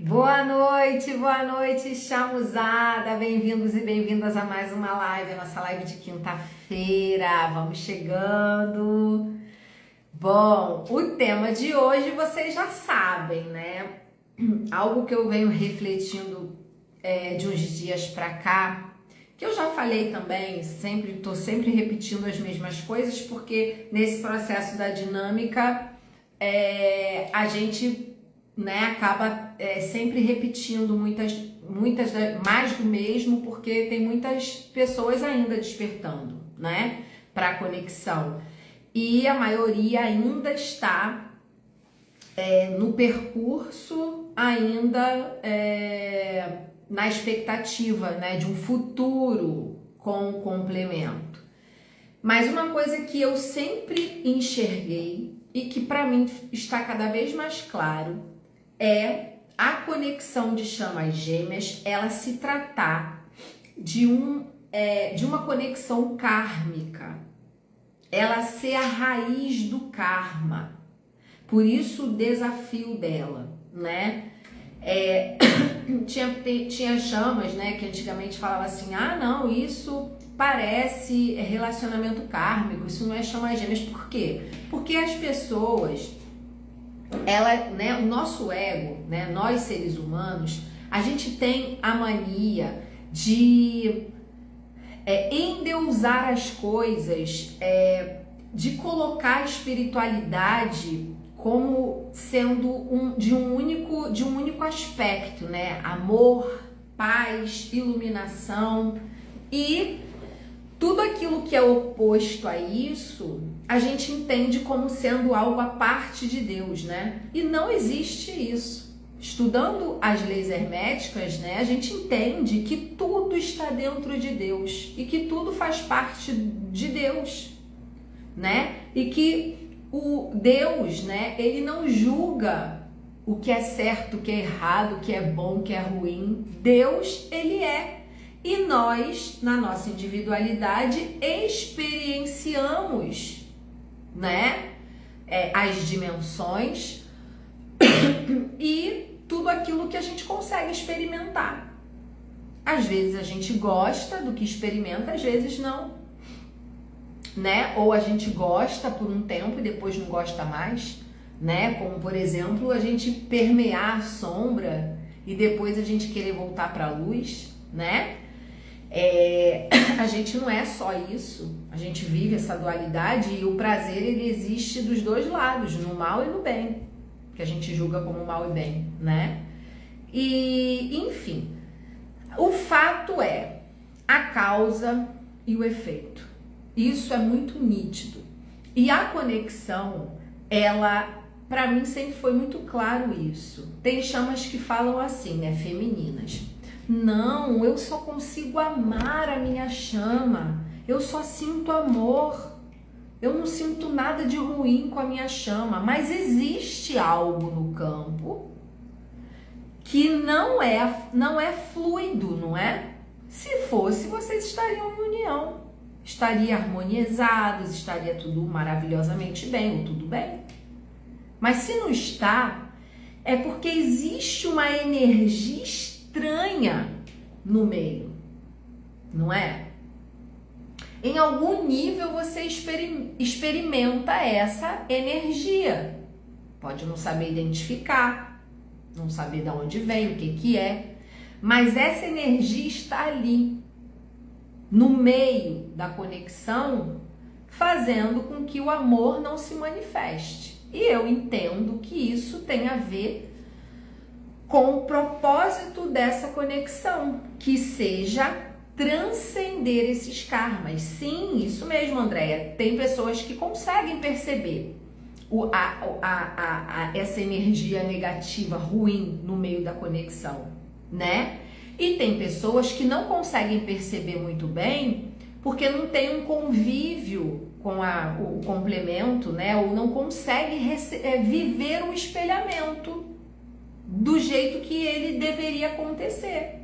Boa noite, chamuzada! Bem-vindos e bem-vindas a mais uma live, a nossa live de quinta-feira. Vamos chegando. Bom, o tema de hoje vocês já sabem, né? Algo que eu venho refletindo de uns dias pra cá, que eu já falei também, tô sempre repetindo as mesmas coisas, porque nesse processo da dinâmica a gente acaba sempre repetindo mais do mesmo, porque tem muitas pessoas ainda despertando, né, para a conexão, e a maioria ainda está no percurso, ainda na expectativa, né, de um futuro com o complemento. Mas uma coisa que eu sempre enxerguei e que para mim está cada vez mais claro é a conexão de chamas gêmeas, ela se tratar de uma conexão kármica, ela ser a raiz do karma. Por isso o desafio dela, né? Tinha chamas, né, que antigamente falava assim: ah, não, isso parece relacionamento kármico, isso não é chamas gêmeas. Por quê? Porque as pessoas, o nosso ego, né, nós seres humanos, a gente tem a mania de endeusar as coisas, de colocar a espiritualidade como sendo de um único aspecto, né? Amor, paz, iluminação, e tudo aquilo que é oposto a isso, a gente entende como sendo algo à parte de Deus, né? E não existe isso. Estudando as leis herméticas, né, a gente entende que tudo está dentro de Deus e que tudo faz parte de Deus, né? E que o Deus, né, ele não julga o que é certo, o que é errado, o que é bom, o que é ruim. Deus, ele é. E nós, na nossa individualidade, experienciamos, né, as dimensões e tudo aquilo que a gente consegue experimentar. Às vezes a gente gosta do que experimenta, às vezes não, né? Ou a gente gosta por um tempo e depois não gosta mais, né? Como, por exemplo, a gente permear a sombra e depois a gente querer voltar para a luz, né? A gente não é só isso, a gente vive essa dualidade, e o prazer, ele existe dos dois lados, no mal e no bem, que a gente julga como mal e bem, né? E, enfim, o fato é a causa e o efeito. Isso é muito nítido. E a conexão, ela, para mim, sempre foi muito claro isso. Tem chamas que falam assim, né, femininas: não, eu só consigo amar a minha chama, eu só sinto amor, eu não sinto nada de ruim com a minha chama. Mas existe algo no campo que não é fluido, não é? Se fosse, vocês estariam em união, estaria harmonizados, estaria tudo maravilhosamente bem, ou tudo bem. Mas se não está, é porque existe uma energia estranha no meio, não é? Em algum nível você experimenta essa energia. Pode não saber identificar, não saber de onde vem, o que é, mas essa energia está ali, no meio da conexão, fazendo com que o amor não se manifeste. E eu entendo que isso tem a ver com o propósito dessa conexão, que seja transcender esses karmas. Sim, isso mesmo, Andréia. Tem pessoas que conseguem perceber essa energia negativa, ruim, no meio da conexão, né? E tem pessoas que não conseguem perceber muito bem, porque não tem um convívio com o complemento, né? Ou não consegue viver um espelhamento do jeito que ele deveria acontecer.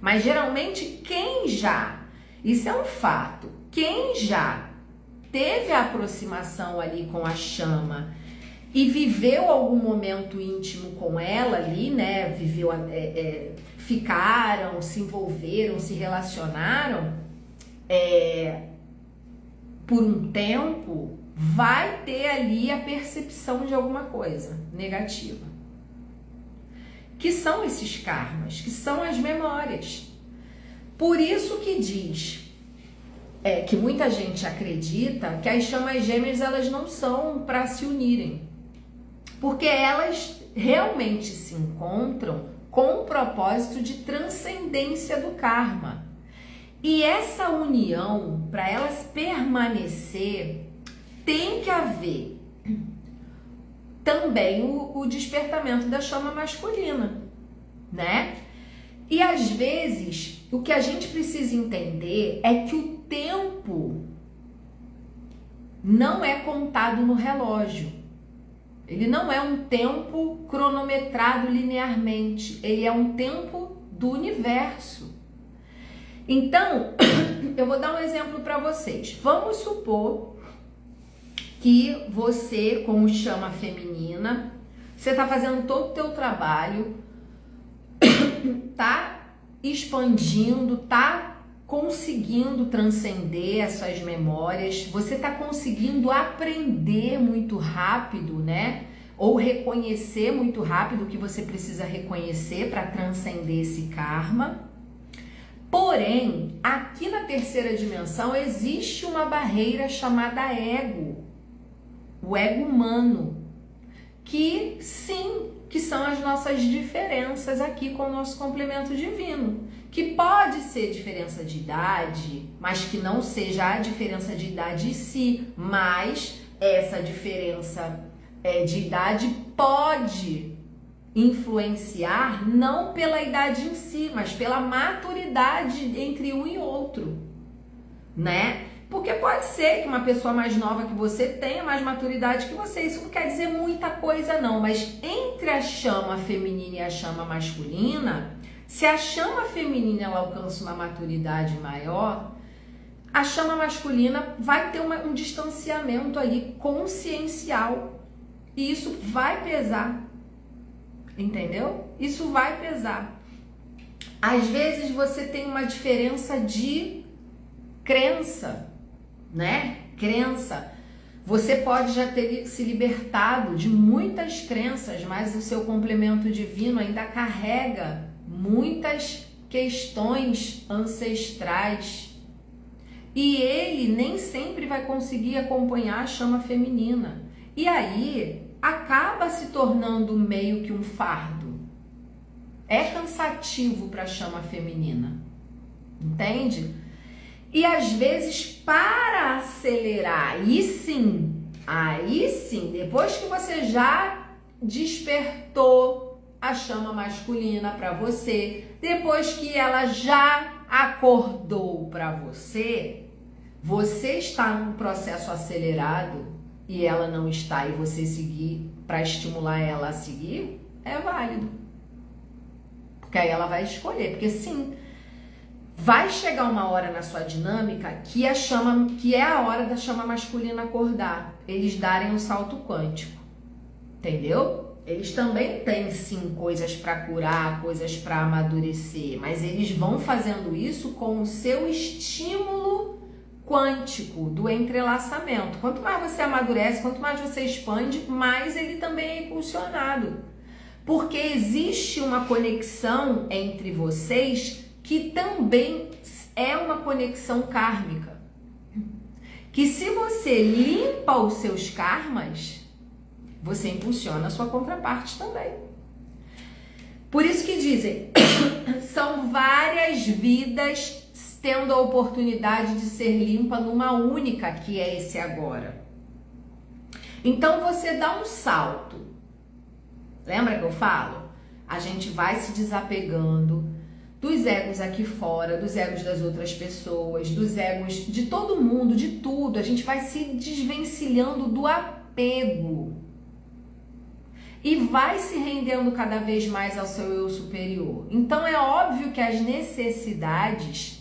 Mas geralmente isso é um fato, quem já teve a aproximação ali com a chama e viveu algum momento íntimo com ela ali, né? Ficaram, se envolveram, se relacionaram por um tempo, vai ter ali a percepção de alguma coisa negativa. Que são esses karmas, que são as memórias. Por isso que diz que muita gente acredita que as chamas gêmeas elas não são para se unirem, porque elas realmente se encontram com o propósito de transcendência do karma. E essa união, para elas permanecer, tem que haver também o despertamento da chama masculina, né? E às vezes, o que a gente precisa entender é que o tempo não é contado no relógio. Ele não é um tempo cronometrado linearmente. Ele é um tempo do universo. Então, eu vou dar um exemplo para vocês. Vamos supor que você, como chama feminina, você está fazendo todo o teu trabalho, tá expandindo, tá conseguindo transcender as suas memórias, você está conseguindo aprender muito rápido, né? Ou reconhecer muito rápido o que você precisa reconhecer para transcender esse karma. Porém, aqui na terceira dimensão existe uma barreira chamada ego, o ego humano, que sim, que são as nossas diferenças aqui com o nosso complemento divino, que pode ser diferença de idade, mas que não seja a diferença de idade em si, mas essa diferença de idade pode influenciar não pela idade em si, mas pela maturidade entre um e outro, né? Porque pode ser que uma pessoa mais nova que você tenha mais maturidade que você. Isso não quer dizer muita coisa não, mas entre a chama feminina e a chama masculina, se a chama feminina ela alcança uma maturidade maior, a chama masculina vai ter um distanciamento ali consciencial. E isso vai pesar. Entendeu? Isso vai pesar. Às vezes você tem uma diferença de crença, né? Crença. Você pode já ter se libertado de muitas crenças, mas o seu complemento divino ainda carrega muitas questões ancestrais. E ele nem sempre vai conseguir acompanhar a chama feminina. E aí acaba se tornando meio que um fardo. É cansativo para a chama feminina. Entende? E às vezes para acelerar, aí sim, depois que você já despertou a chama masculina para você, depois que ela já acordou para você, você está num processo acelerado e ela não está, e você seguir para estimular ela a seguir, é válido. Porque aí ela vai escolher, porque sim, vai chegar uma hora na sua dinâmica que é a hora da chama masculina acordar, eles darem um salto quântico, entendeu? Eles também têm sim coisas para curar, coisas para amadurecer, mas eles vão fazendo isso com o seu estímulo quântico do entrelaçamento. Quanto mais você amadurece, quanto mais você expande, mais ele também é impulsionado. Porque existe uma conexão entre vocês que também é uma conexão kármica. Que se você limpa os seus karmas, você impulsiona a sua contraparte também. Por isso que dizem, são várias vidas tendo a oportunidade de ser limpa numa única, que é esse agora. Então você dá um salto. Lembra que eu falo? A gente vai se desapegando dos egos aqui fora, dos egos das outras pessoas, dos egos de todo mundo, de tudo. A gente vai se desvencilhando do apego e vai se rendendo cada vez mais ao seu eu superior. Então é óbvio que as necessidades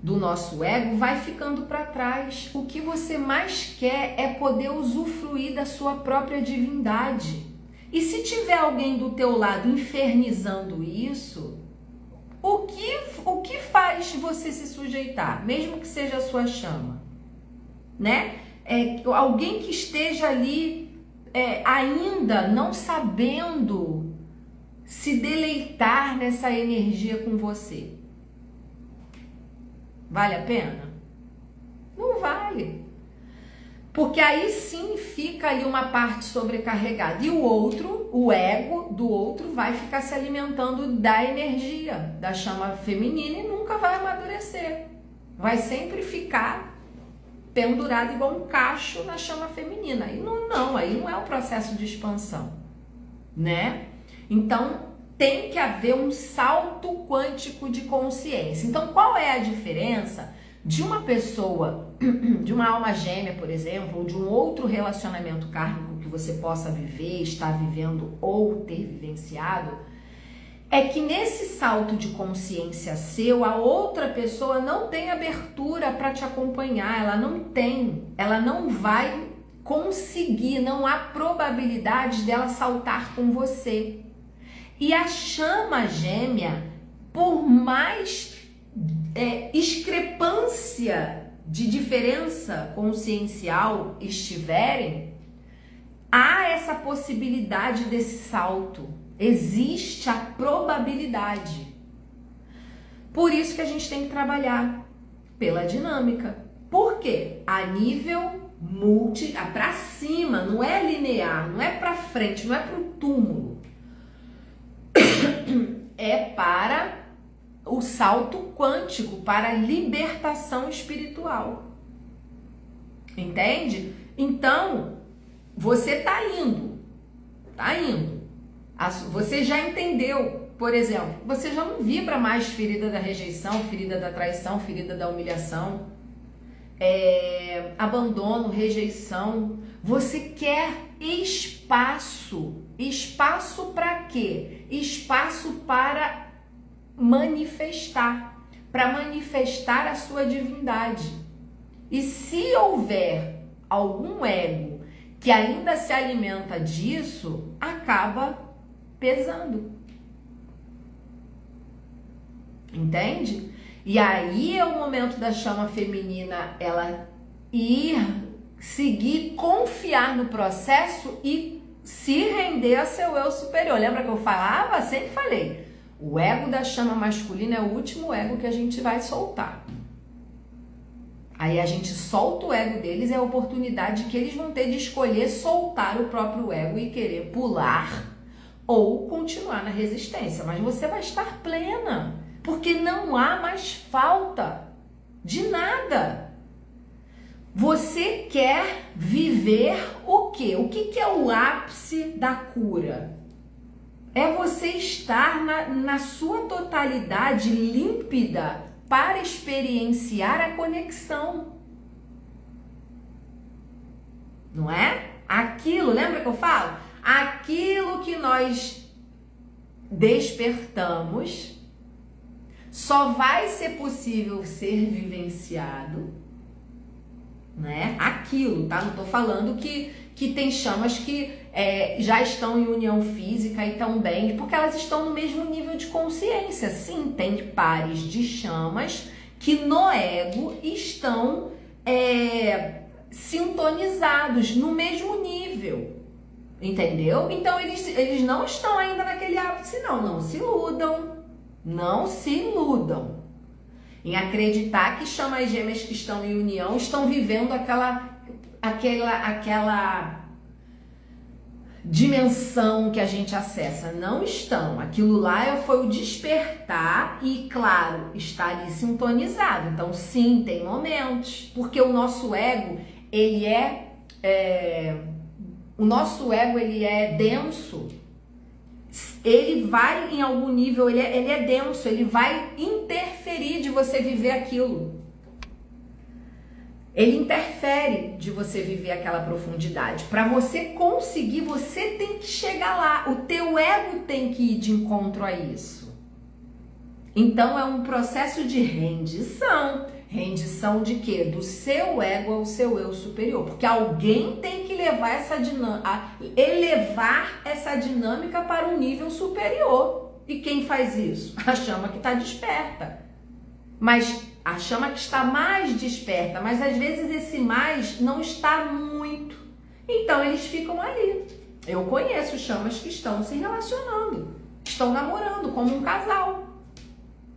do nosso ego vai ficando para trás. O que você mais quer é poder usufruir da sua própria divindade. E se tiver alguém do teu lado infernizando isso, o que faz você se sujeitar, mesmo que seja a sua chama, né? Alguém que esteja ali ainda não sabendo se deleitar nessa energia com você. Vale a pena? Não vale. Porque aí sim fica ali uma parte sobrecarregada. E o outro, o ego do outro, vai ficar se alimentando da energia da chama feminina e nunca vai amadurecer. Vai sempre ficar pendurado igual um cacho na chama feminina. E aí não é um processo de expansão, né? Então, tem que haver um salto quântico de consciência. Então, qual é a diferença de uma pessoa, de uma alma gêmea, por exemplo, ou de um outro relacionamento kármico que você possa viver, estar vivendo ou ter vivenciado? É que nesse salto de consciência seu, a outra pessoa não tem abertura para te acompanhar, ela não vai conseguir, não há probabilidade dela saltar com você. E a chama gêmea, por mais discrepância de diferença consciencial estiverem, há essa possibilidade desse salto. Existe a probabilidade. Por isso que a gente tem que trabalhar pela dinâmica. Por quê? A nível para cima, não é linear, não é para frente, não é para o túmulo. É para o salto quântico, para a libertação espiritual. Entende? Então, você tá indo. Você já entendeu, por exemplo, você já não vibra mais ferida da rejeição, ferida da traição, ferida da humilhação, abandono, rejeição. Você quer espaço. Espaço para quê? Espaço para manifestar a sua divindade. E se houver algum ego que ainda se alimenta disso, acaba pesando. Entende? E aí é o momento da chama feminina ela seguir, confiar no processo e se render a seu eu superior. Lembra que eu falava? Sempre falei. O ego da chama masculina é o último ego que a gente vai soltar. Aí a gente solta o ego deles, é a oportunidade que eles vão ter de escolher soltar o próprio ego e querer pular ou continuar na resistência. Mas você vai estar plena, porque não há mais falta de nada. Você quer viver o quê? O que é o ápice da cura? É você estar na sua totalidade límpida para experienciar a conexão. Não é? Aquilo, lembra que eu falo? Aquilo que nós despertamos só vai ser possível ser vivenciado, né? Aquilo, tá? Não tô falando que tem chamas que já estão em união física e tão bem, porque elas estão no mesmo nível de consciência. Sim, tem pares de chamas que no ego estão sintonizados no mesmo nível, entendeu? Então eles não estão ainda naquele ápice, não se iludam, não se iludam em acreditar que chamas gêmeas que estão em união estão vivendo aquela dimensão que a gente acessa. Não estão. Aquilo lá foi o despertar e, claro, está ali sintonizado. Então, sim, tem momentos. Porque o nosso ego, ele é denso. Ele vai em algum nível, ele é denso, ele vai interferir de você viver aquilo. Ele interfere de você viver aquela profundidade. Para você conseguir, você tem que chegar lá. O teu ego tem que ir de encontro a isso. Então é um processo de rendição, Rendição de quê? Do seu ego ao seu eu superior. Porque alguém tem que levar elevar essa dinâmica para um nível superior. E quem faz isso? A chama que está desperta. Mas a chama que está mais desperta, mas às vezes esse mais não está muito. Então eles ficam ali. Eu conheço chamas que estão se relacionando, estão namorando como um casal.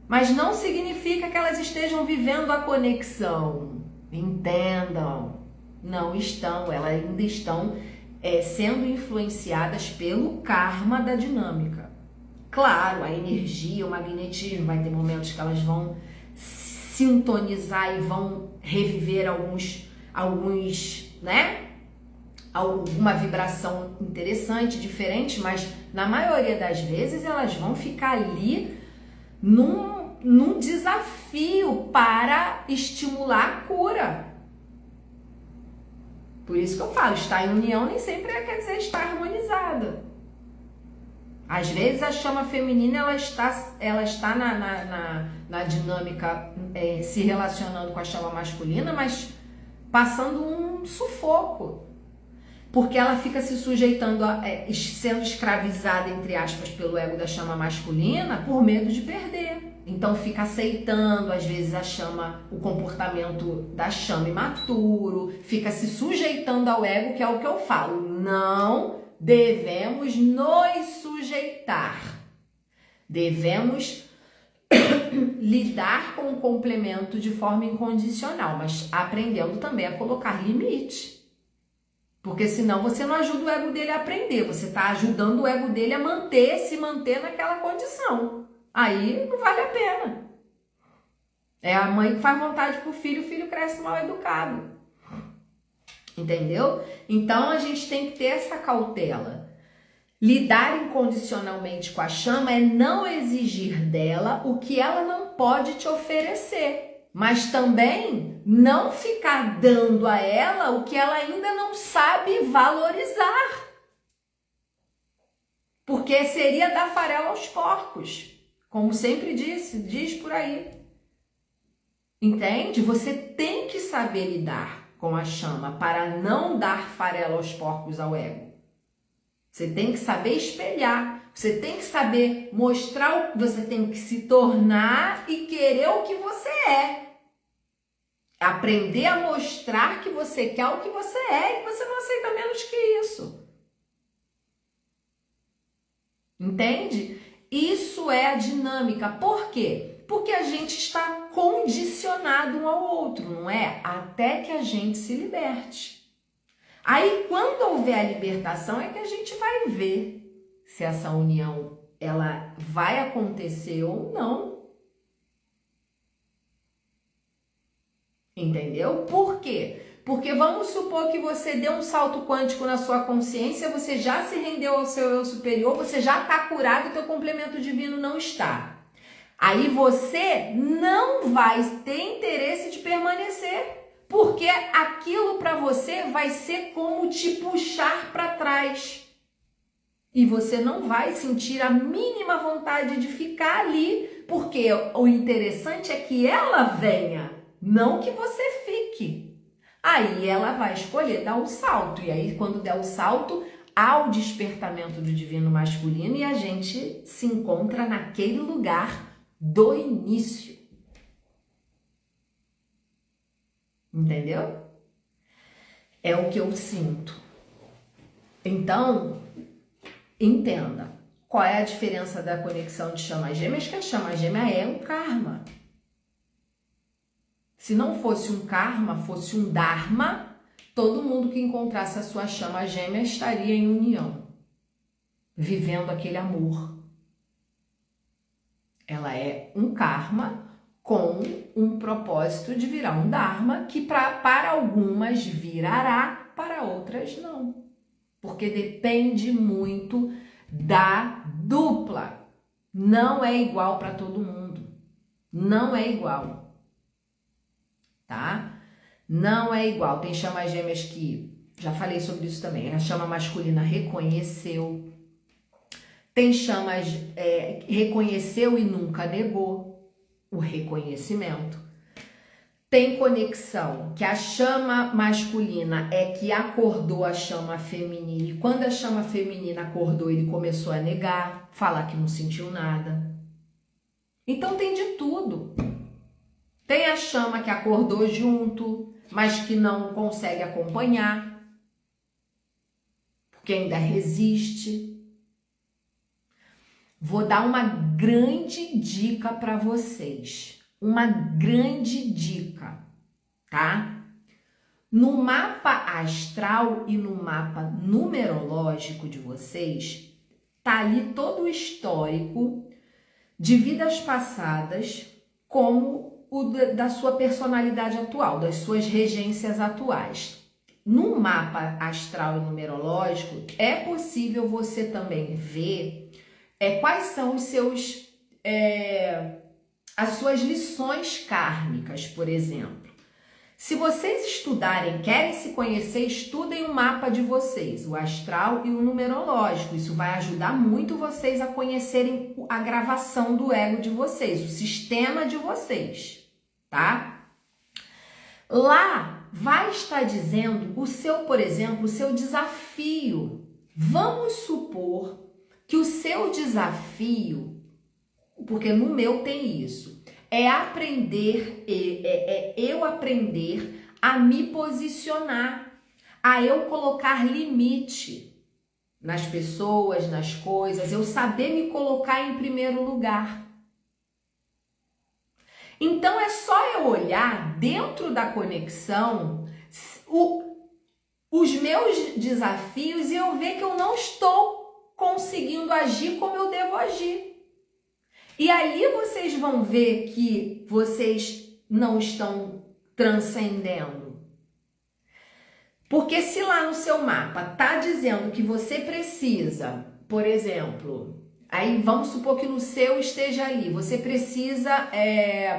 Mas não significa que elas estejam vivendo a conexão. Entendam. Não estão, elas ainda estão sendo influenciadas pelo karma da dinâmica. Claro, a energia, o magnetismo, vai ter momentos que elas vão sintonizar e vão reviver alguma vibração interessante, diferente, mas na maioria das vezes elas vão ficar ali num desafio para estimular a cura. Por isso que eu falo, estar em união nem sempre quer dizer estar harmonizada. Às vezes a chama feminina ela está na dinâmica se relacionando com a chama masculina, mas passando um sufoco. Porque ela fica se sujeitando, sendo escravizada, entre aspas, pelo ego da chama masculina por medo de perder. Então fica aceitando, às vezes, o comportamento da chama imaturo, fica se sujeitando ao ego, que é o que eu falo. Não devemos nos sujeitar. Devemos lidar com o complemento de forma incondicional, mas aprendendo também a colocar limite. Porque senão você não ajuda o ego dele a aprender, você está ajudando o ego dele a se manter naquela condição. Aí não vale a pena. É a mãe que faz vontade pro filho, o filho cresce mal educado. Entendeu? Então a gente tem que ter essa cautela. Lidar incondicionalmente com a chama é não exigir dela o que ela não pode te oferecer, mas também não ficar dando a ela o que ela ainda não sabe valorizar. Porque seria dar farelo aos porcos, como sempre diz por aí. Entende? Você tem que saber lidar com a chama para não dar farelo aos porcos ao ego. Você tem que saber espelhar, você tem que saber mostrar, você tem que se tornar e querer o que você é. Aprender a mostrar que você quer o que você é e você não aceita menos que isso. Entende? Isso é a dinâmica. Por quê? Porque a gente está condicionado um ao outro, não é? Até que a gente se liberte. Aí, quando houver a libertação, é que a gente vai ver se essa união ela vai acontecer ou não. Entendeu? Por quê? Porque vamos supor que você deu um salto quântico na sua consciência, você já se rendeu ao seu eu superior, você já está curado e teu complemento divino não está. Aí você não vai ter interesse de permanecer. Porque aquilo para você vai ser como te puxar para trás. E você não vai sentir a mínima vontade de ficar ali, porque o interessante é que ela venha, não que você fique. Aí ela vai escolher dar um salto. E aí quando der o salto, há o despertamento do divino masculino e a gente se encontra naquele lugar do início. Entendeu? É o que eu sinto. Então, entenda. Qual é a diferença da conexão de chamas gêmeas? Que a chama gêmea é um karma. Se não fosse um karma, fosse um dharma, todo mundo que encontrasse a sua chama gêmea estaria em união, vivendo aquele amor. Ela é um karma com um propósito de virar um dharma que para algumas virará, para outras não. Porque depende muito da dupla. Não é igual para todo mundo. Não é igual. Tá? Não é igual. Tem chamas gêmeas que, já falei sobre isso também, a chama masculina reconheceu. Tem chamas reconheceu e nunca negou o reconhecimento. Tem conexão que a chama masculina é que acordou a chama feminina e quando a chama feminina acordou ele começou a negar, falar que não sentiu nada. Então tem de tudo. Tem a chama que acordou junto, mas que não consegue acompanhar, porque ainda resiste. Vou dar uma grande dica para vocês. Uma grande dica, tá? No mapa astral e no mapa numerológico de vocês, tá ali todo o histórico de vidas passadas, como o da sua personalidade atual, das suas regências atuais. No mapa astral e numerológico, é possível você também ver quais são os seus... as suas lições kármicas, por exemplo. Se vocês estudarem, querem se conhecer, estudem o mapa de vocês, o astral e o numerológico. Isso vai ajudar muito vocês a conhecerem a gravação do ego de vocês, o sistema de vocês, tá? Lá vai estar dizendo o seu, por exemplo, o seu desafio. Vamos supor que o seu desafio, porque no meu tem isso, é aprender, eu aprender a me posicionar, a eu colocar limite nas pessoas, nas coisas, eu saber me colocar em primeiro lugar. Então é só eu olhar dentro da conexão os meus desafios e eu ver que eu não estou conseguindo agir como eu devo agir. E ali vocês vão ver que vocês não estão transcendendo. Porque se lá no seu mapa tá dizendo que você precisa, por exemplo, aí vamos supor que no seu esteja ali, você precisa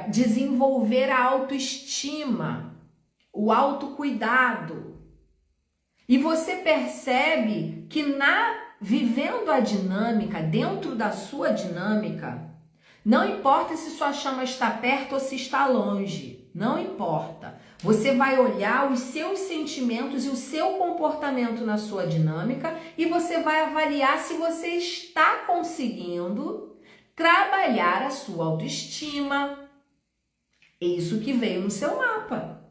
desenvolver a autoestima, o autocuidado. E você percebe que vivendo a dinâmica, dentro da sua dinâmica, não importa se sua chama está perto ou se está longe, não importa. Você vai olhar os seus sentimentos e o seu comportamento na sua dinâmica e você vai avaliar se você está conseguindo trabalhar a sua autoestima. É isso que veio no seu mapa.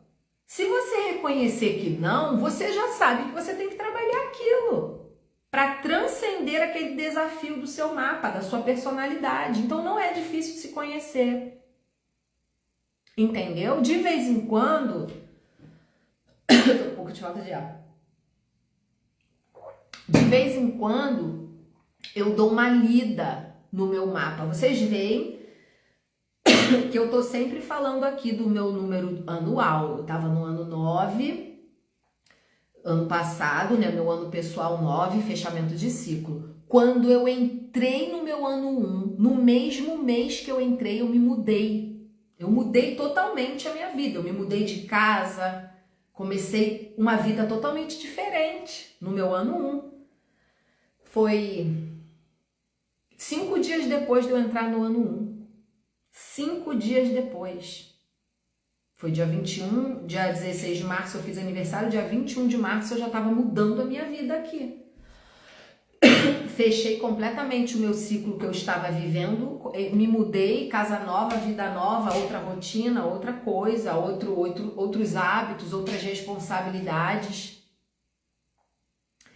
Se você reconhecer que não, você já sabe que você tem que trabalhar aquilo para transcender aquele desafio do seu mapa, da sua personalidade. Então não é difícil se conhecer. Entendeu? De vez em quando... Tô com um pouco de falta de ar. De vez em quando eu dou uma lida no meu mapa. Vocês veem que eu tô sempre falando aqui do meu número anual. Eu tava no ano 9... ano passado, né, meu ano pessoal 9, fechamento de ciclo. Quando eu entrei no meu ano 1, no mesmo mês que eu entrei, eu me mudei. Eu mudei totalmente a minha vida. Eu me mudei de casa, comecei uma vida totalmente diferente no meu ano 1. Foi 5 dias depois de eu entrar no ano 1. 5 dias depois. Foi dia 21, dia 16 de março eu fiz aniversário, dia 21 de março eu já estava mudando a minha vida aqui. Fechei completamente o meu ciclo que eu estava vivendo, me mudei, casa nova, vida nova, outra rotina, outra coisa, outros hábitos, outras responsabilidades.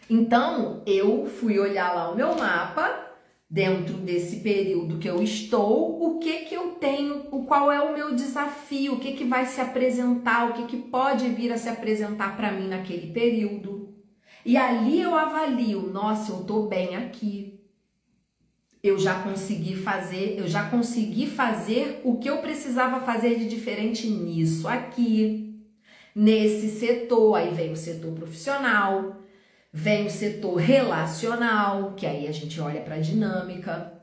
Então, eu fui olhar lá o meu mapa, dentro desse período que eu estou, o que eu tenho, qual é o meu desafio, o que vai se apresentar, o que pode vir a se apresentar para mim naquele período. E ali eu avalio, nossa, eu tô bem aqui. Eu já consegui fazer o que eu precisava fazer de diferente nisso aqui, nesse setor. Aí vem o setor profissional, vem o setor relacional, que aí a gente olha para a dinâmica.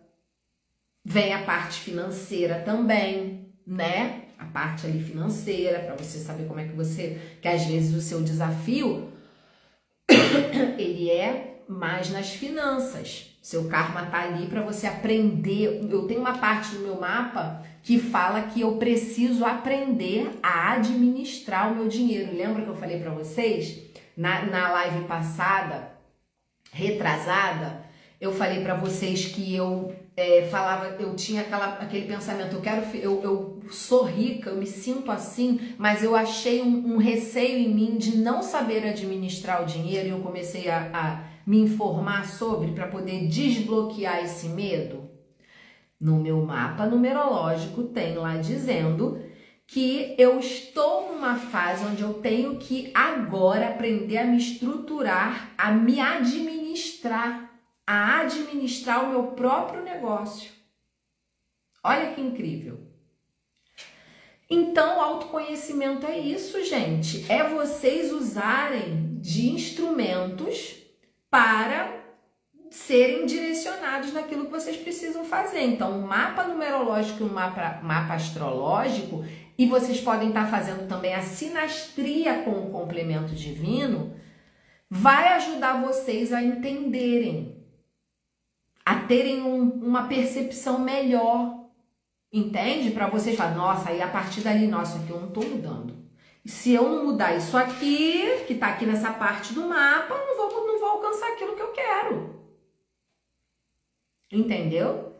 Vem a parte financeira também, né? A parte ali financeira, para você saber como é que às vezes o seu desafio ele é mais nas finanças. Seu karma tá ali para você aprender. Eu tenho uma parte do meu mapa que fala que eu preciso aprender a administrar o meu dinheiro. Lembra que eu falei para vocês na live passada, retrasada? Eu falei para vocês que eu eu tinha aquele pensamento, eu sou rica, eu me sinto assim, mas eu achei um receio em mim de não saber administrar o dinheiro e eu comecei a me informar sobre para poder desbloquear esse medo. No meu mapa numerológico tem lá dizendo que eu estou numa fase onde eu tenho que agora aprender a me estruturar, a me administrar, a administrar o meu próprio negócio. Olha que incrível. Então, autoconhecimento é isso, gente. É vocês usarem de instrumentos para serem direcionados naquilo que vocês precisam fazer. Então, um mapa numerológico e um mapa astrológico, e vocês podem estar fazendo também a sinastria com o complemento divino, vai ajudar vocês a entenderem, a terem uma percepção melhor, entende? Para vocês falarem, nossa, aí a partir dali, nossa, aqui eu não estou mudando. E se eu não mudar isso aqui, que está aqui nessa parte do mapa, eu não vou alcançar aquilo que eu quero. Entendeu?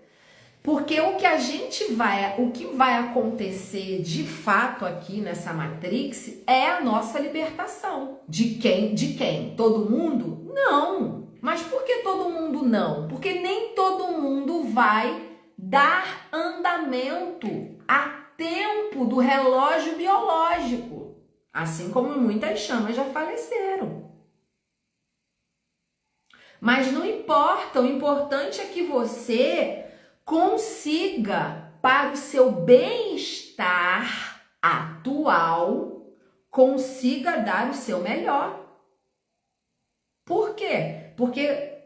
Porque o que vai acontecer de fato aqui nessa Matrix é a nossa libertação. De quem? De quem? Todo mundo? Não. Mas por que todo mundo não? Porque nem todo mundo vai dar andamento a tempo do relógio biológico. Assim como muitas chamas já faleceram. Mas não importa, o importante é que você consiga, para o seu bem-estar atual, consiga dar o seu melhor. Por quê? Porque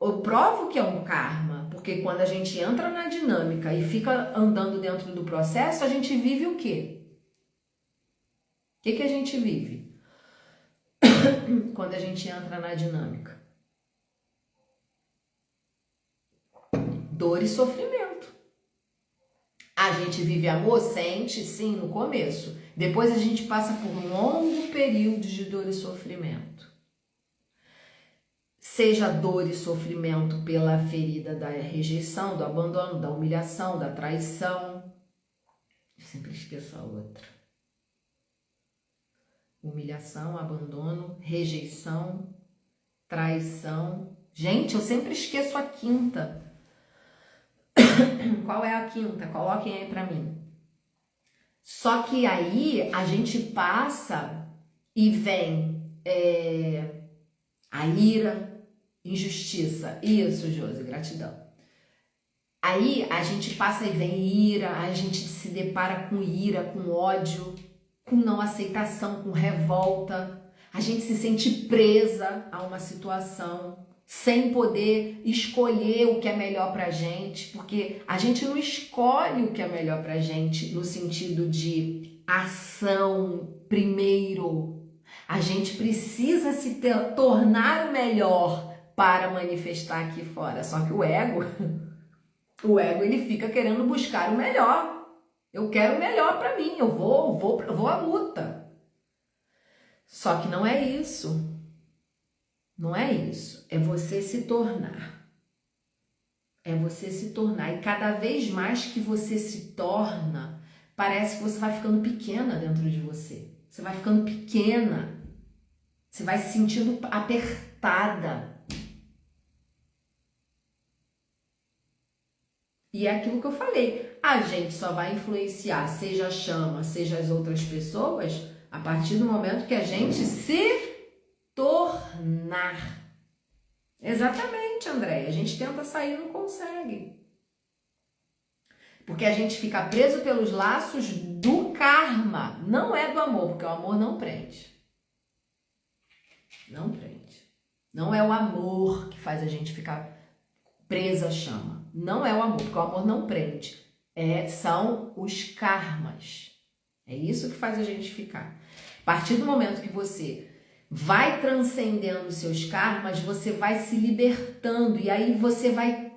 eu provo que é um karma, porque quando a gente entra na dinâmica e fica andando dentro do processo, a gente vive o quê? O que a gente vive quando a gente entra na dinâmica? Dor e sofrimento. A gente vive amor, sente, sim, no começo. Depois a gente passa por um longo período de dor e sofrimento. Seja dor e sofrimento pela ferida da rejeição, do abandono, da humilhação, da traição. Eu sempre esqueço a outra. Humilhação, abandono, rejeição, traição. Gente, eu sempre esqueço a quinta. Qual é a quinta? Coloquem aí pra mim. Só que aí a gente passa e vem a ira, injustiça. Isso, Josi, gratidão. Aí a gente passa e vem ira, a gente se depara com ira, com ódio, com não aceitação, com revolta. A gente se sente presa a uma situação, sem poder escolher o que é melhor pra gente, porque a gente não escolhe o que é melhor pra gente no sentido de ação primeiro. A gente precisa se tornar o melhor para manifestar aqui fora. Só que o ego ele fica querendo buscar o melhor. Eu quero o melhor pra mim, eu vou à luta. Só que não é isso. Não é isso, é você se tornar. É você se tornar. E cada vez mais que você se torna, parece que você vai ficando pequena dentro de você. Você vai ficando pequena. Você vai se sentindo apertada. E é aquilo que eu falei. A gente só vai influenciar, seja a chama, seja as outras pessoas, a partir do momento que a gente se tornar. Exatamente, Andréia. A gente tenta sair e não consegue. Porque a gente fica preso pelos laços do karma. Não é do amor, porque o amor não prende. Não prende. Não é o amor que faz a gente ficar presa à chama. Não é o amor, porque o amor não prende. São os karmas. É isso que faz a gente ficar. A partir do momento que você vai transcendendo seus karmas, você vai se libertando e aí você vai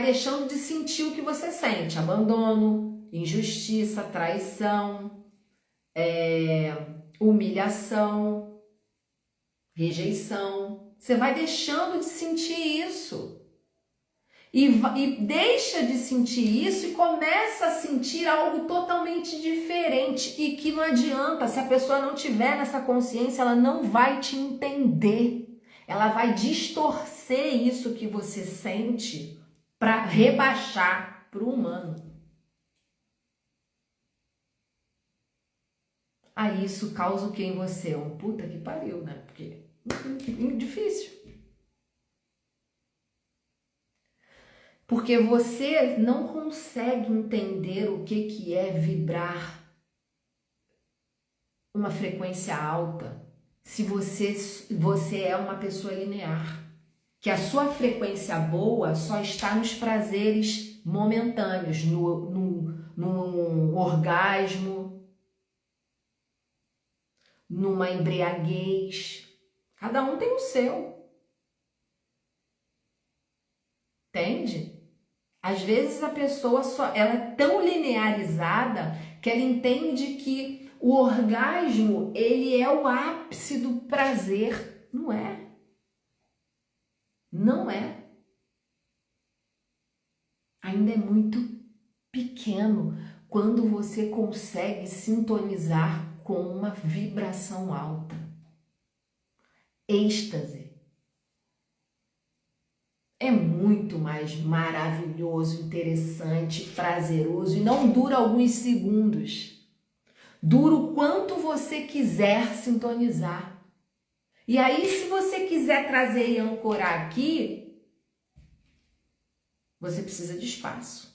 deixando de sentir o que você sente: abandono, injustiça, traição, humilhação, rejeição. Você vai deixando de sentir isso. E deixa de sentir isso e começa a sentir algo totalmente diferente e que não adianta, se a pessoa não tiver nessa consciência, ela não vai te entender. Ela vai distorcer isso que você sente para rebaixar para o humano. Aí isso causa o que em você? Um puta que pariu, né? Porque difícil. Porque você não consegue entender o que é vibrar uma frequência alta se você é uma pessoa linear. Que a sua frequência boa só está nos prazeres momentâneos, no orgasmo, numa embriaguez. Cada um tem o seu. Entende? Às vezes a pessoa ela é tão linearizada que ela entende que o orgasmo, ele é o ápice do prazer. Não é. Não é. Ainda é muito pequeno quando você consegue sintonizar com uma vibração alta. Êxtase. É muito mais maravilhoso, interessante, prazeroso e não dura alguns segundos. Dura o quanto você quiser sintonizar. E aí, se você quiser trazer e ancorar aqui, você precisa de espaço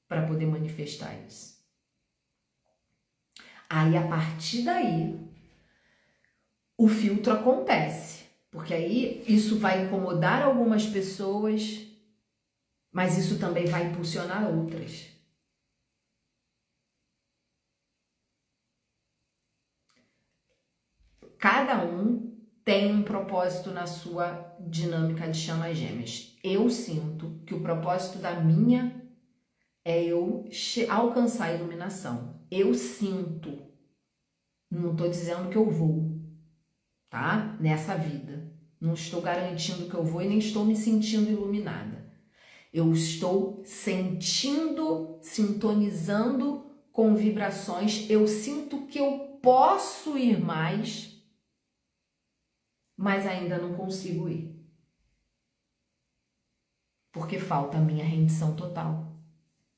para poder manifestar isso. Aí, a partir daí, o filtro acontece, porque aí isso vai incomodar algumas pessoas, mas isso também vai impulsionar outras. Cada um tem um propósito na sua dinâmica de chamas gêmeas. Eu sinto que o propósito da minha é eu alcançar a iluminação. Eu sinto, não estou dizendo que eu vou, tá? Nessa vida. Não estou garantindo que eu vou e nem estou me sentindo iluminada. Eu estou sentindo, sintonizando com vibrações. Eu sinto que eu posso ir mais, mas ainda não consigo ir. Porque falta a minha rendição total,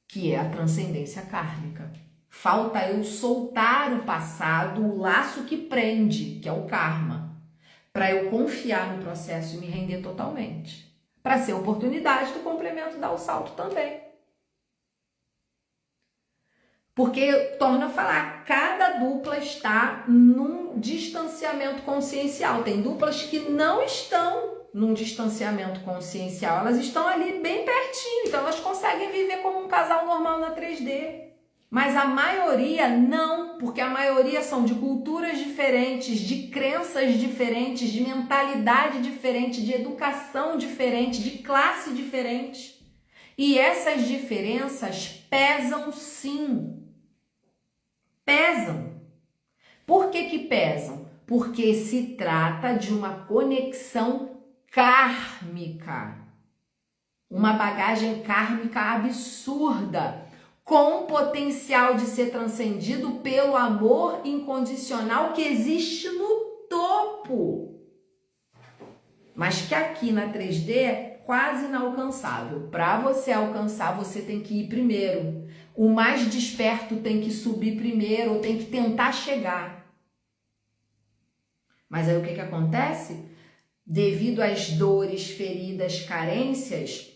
que é a transcendência kármica. Falta eu soltar o passado, o laço que prende, que é o karma, para eu confiar no processo e me render totalmente. Para ser oportunidade do complemento dar o salto também. Porque, torna a falar, cada dupla está num distanciamento consciencial. Tem duplas que não estão num distanciamento consciencial, elas estão ali bem pertinho, então elas conseguem viver como um casal normal na 3D. Mas a maioria não, porque a maioria são de culturas diferentes, de crenças diferentes, de mentalidade diferente, de educação diferente, de classe diferente. E essas diferenças pesam sim. Pesam. Por que pesam? Porque se trata de uma conexão kármica. Uma bagagem kármica absurda, com potencial de ser transcendido pelo amor incondicional que existe no topo. Mas que aqui na 3D é quase inalcançável. Para você alcançar, você tem que ir primeiro. O mais desperto tem que subir primeiro, ou tem que tentar chegar. Mas aí o que acontece? Devido às dores, feridas, carências,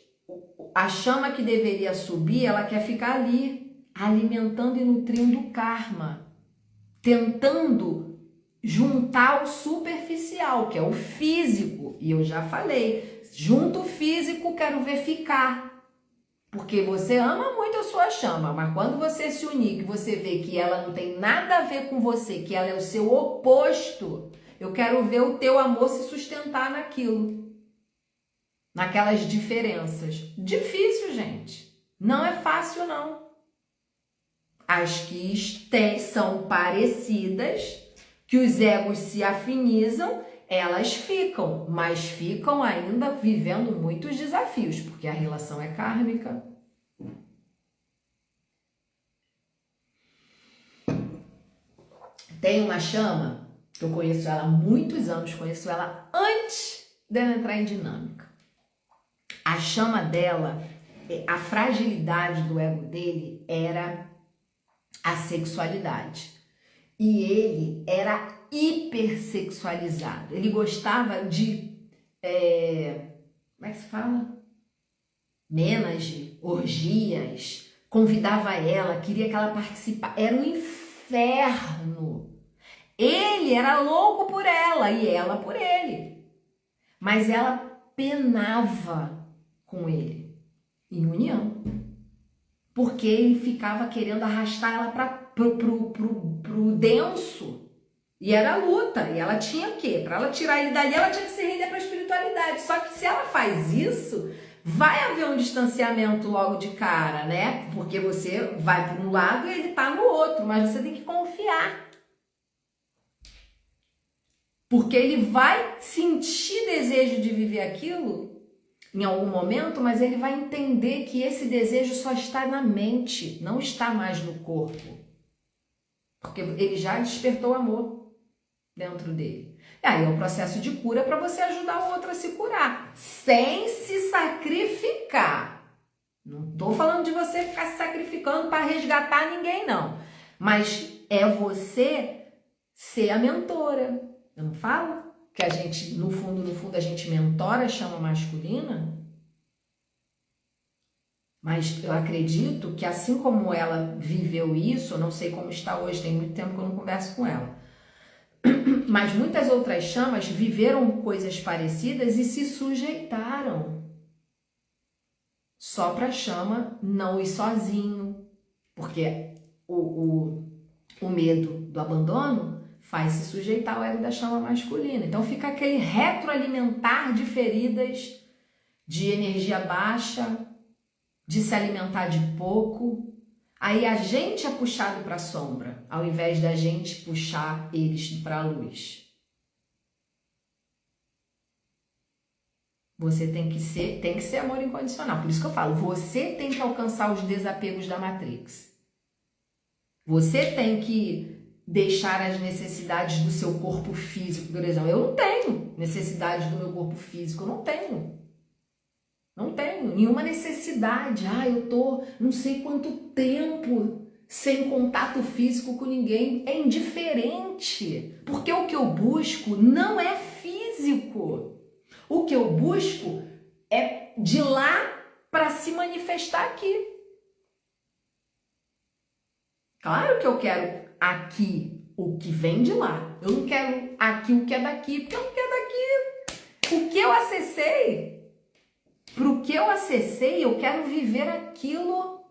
a chama que deveria subir, ela quer ficar ali, alimentando e nutrindo o karma, tentando juntar o superficial, que é o físico. E eu já falei, junto o físico, quero ver ficar. Porque você ama muito a sua chama, mas quando você se unir, que você vê que ela não tem nada a ver com você, que ela é o seu oposto, eu quero ver o teu amor se sustentar naquilo, naquelas diferenças. Difícil, gente. Não é fácil, não. As que são parecidas, que os egos se afinizam, elas ficam, mas ficam ainda vivendo muitos desafios, porque a relação é kármica. Tem uma chama, que eu conheço ela há muitos anos, conheço ela antes dela entrar em dinâmica. A chama dela, a fragilidade do ego dele era a sexualidade. E ele era hipersexualizado. Ele gostava de, como é que se fala? Menage, orgias, convidava ela, queria que ela participasse. Era um inferno. Ele era louco por ela e ela por ele. Mas ela penava com ele em união. Porque ele ficava querendo arrastar ela pro denso. E era luta. E ela tinha o quê? Para ela tirar ele dali, ela tinha que se render para a espiritualidade. Só que se ela faz isso, vai haver um distanciamento logo de cara, né? Porque você vai para um lado e ele tá no outro. Mas você tem que confiar. Porque ele vai sentir desejo de viver aquilo em algum momento, mas ele vai entender que esse desejo só está na mente, não está mais no corpo. Porque ele já despertou amor dentro dele. E aí é o processo de cura para você ajudar o outro a se curar, sem se sacrificar. Não estou falando de você ficar se sacrificando para resgatar ninguém, não. Mas é você ser a mentora. Eu não falo que a gente, no fundo, a gente mentora a chama masculina? Mas eu acredito que assim como ela viveu isso, eu não sei como está hoje, tem muito tempo que eu não converso com ela, mas muitas outras chamas viveram coisas parecidas e se sujeitaram. Só para a chama não ir sozinho, porque o medo do abandono faz se sujeitar ao ego da chama masculina. Então fica aquele retroalimentar de feridas, de energia baixa, de se alimentar de pouco. Aí a gente é puxado para a sombra, ao invés da gente puxar eles para a luz. Você tem que ser amor incondicional. Por isso que eu falo, você tem que alcançar os desapegos da Matrix. Você tem que deixar as necessidades do seu corpo físico, por exemplo. Eu não tenho necessidade do meu corpo físico, eu não tenho. Não tenho nenhuma necessidade. Eu tô não sei quanto tempo sem contato físico com ninguém. É indiferente. Porque o que eu busco não é físico. O que eu busco é de lá para se manifestar aqui. Claro que eu quero aqui o que vem de lá. Eu não quero aqui o que é daqui, porque eu não quero daqui. O que eu acessei, pro que eu acessei, eu quero viver aquilo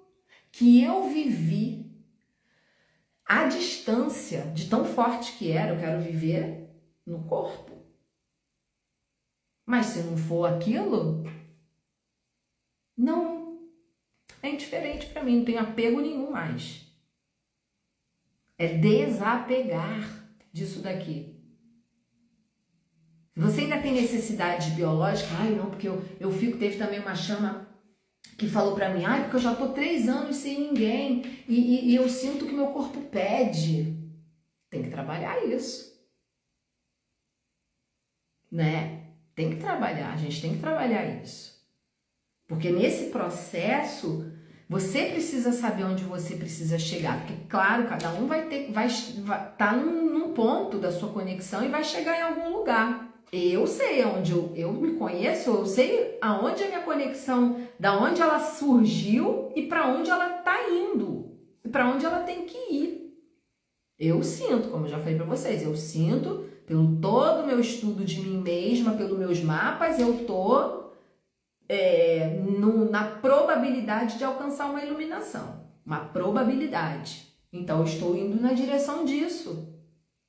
que eu vivi. À distância, de tão forte que era, eu quero viver no corpo. Mas se não for aquilo, não. É indiferente para mim, não tenho apego nenhum mais. É desapegar disso daqui. Se você ainda tem necessidade biológica, não, porque eu fico, teve também uma chama que falou pra mim, porque eu já tô 3 anos sem ninguém e eu sinto que meu corpo pede. Tem que trabalhar isso. Né? Tem que trabalhar, a gente tem que trabalhar isso. Porque nesse processo, você precisa saber onde você precisa chegar. Porque, claro, cada um vai tá num ponto da sua conexão e vai chegar em algum lugar. Eu sei onde eu me conheço, eu sei aonde a minha conexão, da onde ela surgiu e para onde ela tá indo. E para onde ela tem que ir. Eu sinto, como eu já falei para vocês, eu sinto, pelo todo o meu estudo de mim mesma, pelos meus mapas, eu tô na probabilidade de alcançar uma iluminação. Uma probabilidade. Então, eu estou indo na direção disso.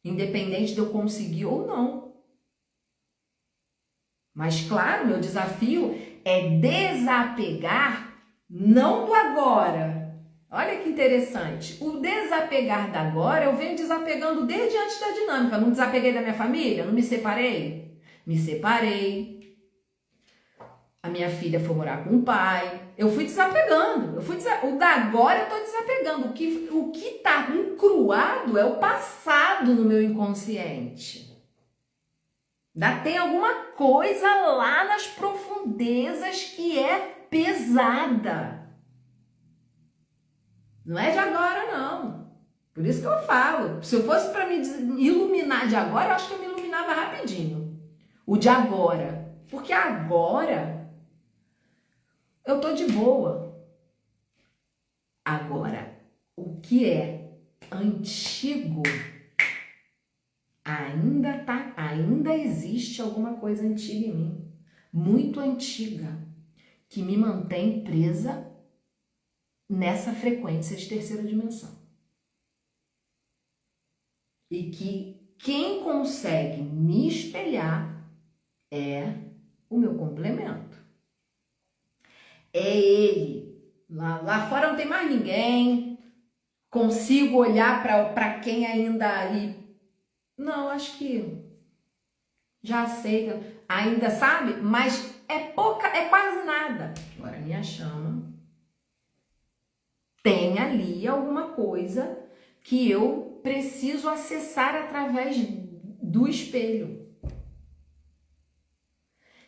Independente de eu conseguir ou não. Mas, claro, meu desafio é desapegar não do agora. Olha que interessante. O desapegar da agora, eu venho desapegando desde antes da dinâmica. Não desapeguei da minha família? Não me separei? Me separei. A minha filha foi morar com o pai. Eu fui desapegando. O da agora eu tô desapegando. O que tá encruado é o passado no meu inconsciente. Ainda tem alguma coisa lá nas profundezas que é pesada. Não é de agora, não. Por isso que eu falo. Se eu fosse para me iluminar de agora, eu acho que eu me iluminava rapidinho. O de agora. Porque agora eu tô de boa. Agora, o que é antigo ainda existe alguma coisa antiga em mim, muito antiga, que me mantém presa nessa frequência de terceira dimensão. E que quem consegue me espelhar é o meu complemento. É ele. Lá fora não tem mais ninguém. Consigo olhar para quem ainda ali. Não, acho que já aceita. Ainda sabe? Mas é quase nada. Agora, minha chama tem ali alguma coisa que eu preciso acessar através do espelho.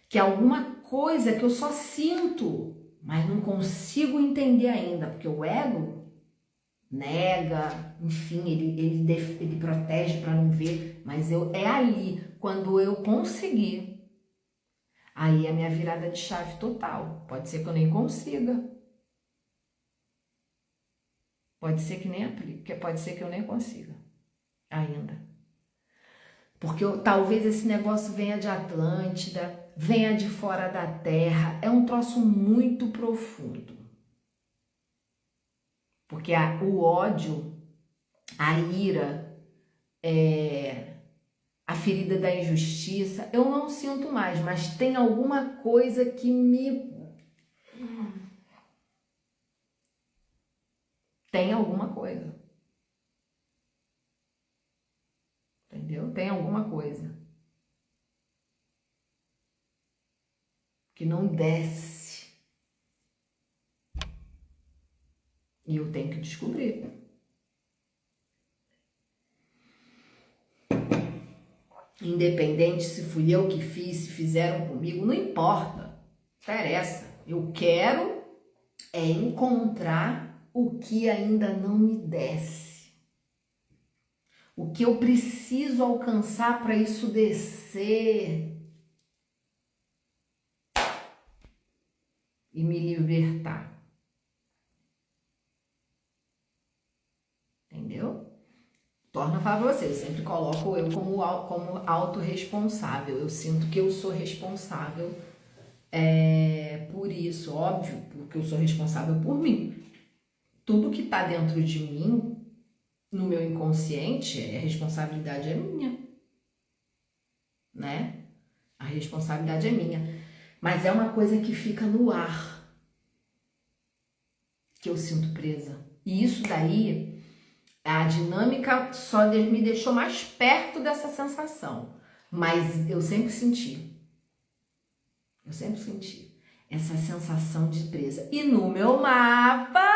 Que é alguma coisa que eu só sinto, mas não consigo entender ainda, porque o ego nega, enfim, ele protege para não ver, mas é ali, quando eu conseguir, aí é a minha virada de chave total. Pode ser que eu nem consiga, pode ser que nem aplique, pode ser que eu nem consiga ainda, porque talvez esse negócio venha de Atlântida, venha de fora da Terra, é um troço muito profundo. Porque o ódio, a ira, a ferida da injustiça, eu não sinto mais, mas tem alguma coisa que me... Tem alguma coisa. Entendeu? Tem alguma coisa. Que não desce. E eu tenho que descobrir. Independente se fui eu que fiz, se fizeram comigo, não importa. Interessa. Eu quero encontrar o que ainda não me desce. O que eu preciso alcançar para isso descer. E me libertar. Entendeu? Torno a falar pra você, eu sempre coloco eu como autorresponsável. Eu sinto que eu sou responsável por isso, óbvio, porque eu sou responsável por mim. Tudo que tá dentro de mim, no meu inconsciente, a responsabilidade é minha. Né? A responsabilidade é minha. Mas é uma coisa que fica no ar. Que eu sinto presa. E isso daí... A dinâmica só me deixou mais perto dessa sensação. Mas eu sempre senti. Essa sensação de presa. E no meu mapa,